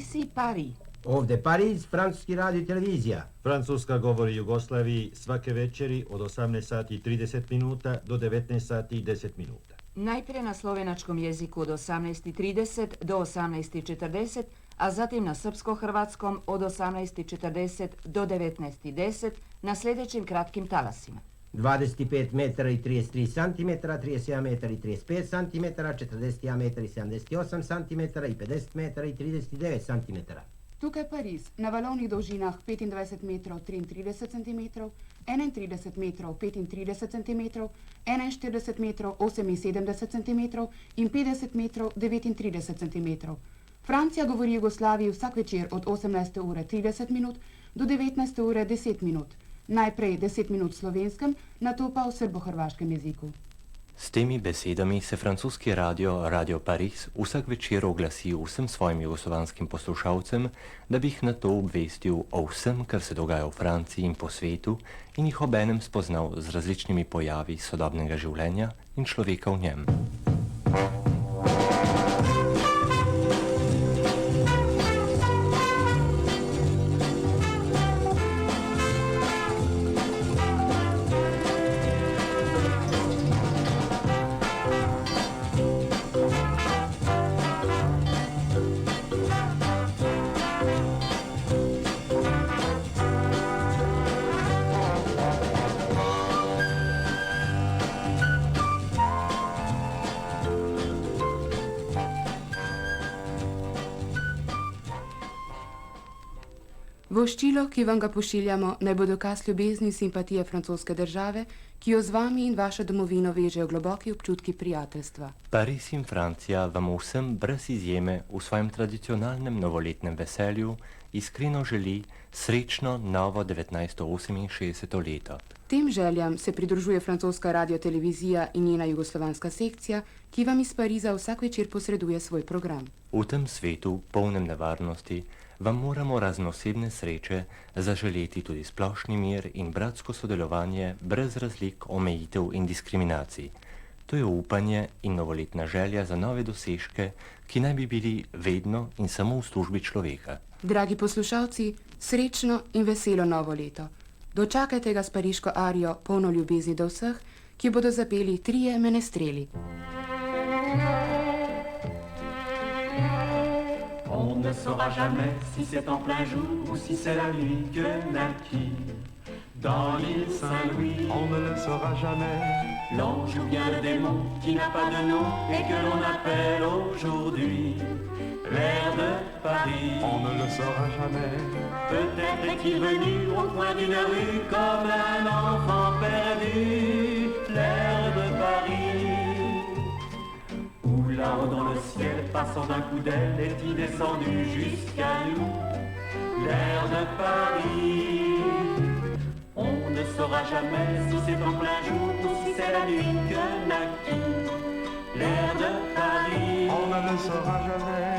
BBC Paris. Ovde Pariz, francuski radio i televizija. Francuska govori Jugoslaviji svake večeri od 18 sati i 30 minuta do 19 sati i 10 minuta. Najprije na slovenačkom jeziku od 18:30 do 18:40, a zatim na srpsko-hrvatskom od 18:40 do 19:10 na sljedećim kratkim talasima. 25 metara i 33 centimetra, 31 metara i 35 centimetara, 41 metara i 78 centimetara i 50 metara i 39 centimetara. Tukaj je Pariz, na valovnih dolžinah 25 metrov 33 cm, 31 metrov 35 cm, 41 metrov 78 cm in 50 metrov 39 cm. Francija govori Jugoslaviji vsak večer od 18 ure 30 minut do 19 ure 10 minut. Najprej 10 minut v slovenskem, nato pa v srbo-hrvaškem jeziku. S temi besedami se francoski Radio Paris vsak večer oglasi vsem svojim jugoslovanskim poslušalcem, da bi jih na to obvestil o vsem, kar se dogaja v Franciji in po svetu in jih obenem spoznal z različnimi pojavi sodobnega življenja in človeka v njem. Voščilo, ki vam ga pošiljamo, naj bo dokaz ljubezni in simpatije francoske države, ki jo z vami in vašo domovino vežejo globoki občutki prijateljstva. Pariz in Francija vam vsem brez izjeme v svojem tradicionalnem novoletnem veselju iskreno želi srečno novo 1968 leto. Tem željam se pridružuje francoska radiotelevizija in njena jugoslovanska sekcija, ki vam iz Pariza vsak večer posreduje svoj program. V tem svetu, polnem nevarnosti, vam moramo raznosebne sreče zaželeti tudi splošni mir in bratsko sodelovanje brez razlik, omejitev in diskriminacij. To je upanje in novoletna želja za nove dosežke, ki naj bi bili vedno in samo v službi človeka. Dragi poslušalci, srečno in veselo novo leto. Dočakajte ga s pariško arijo, polno ljubezni do vseh, ki bodo zapeli trije menestreli. On ne saura jamais si c'est en plein jour ou si c'est la nuit que naquit dans l'île Saint-Louis. On ne le saura jamais. L'ange ou bien le démon qui n'a pas de nom et que l'on appelle aujourd'hui l'air de Paris. On ne le saura jamais. Peut-être est-il venu au coin d'une rue comme un enfant perdu, l'air de Paris. Ou là-haut dans le ciel, passant d'un coup d'aile, est-il descendu jusqu'à nous, l'air de Paris. On ne saura jamais si c'est en plein jour ou si c'est la nuit que naquit l'air de Paris. On ne le saura jamais.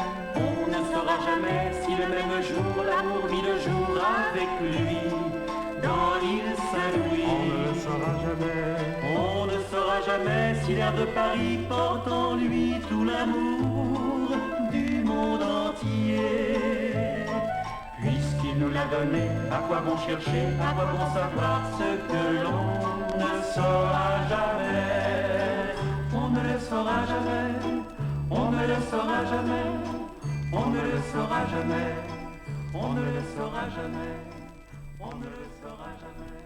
On ne saura jamais si le même jour l'amour vit le jour avec lui dans l'île Saint-Louis. On ne le saura jamais. On ne saura jamais si l'air de Paris porte en lui tout l'amour du monde entier. Puisqu'il nous l'a donné, à quoi bon chercher, à quoi bon savoir ce que l'on ne saura jamais. On ne le saura jamais, on ne le saura jamais, on ne le saura jamais, on ne le saura jamais, on ne le saura jamais.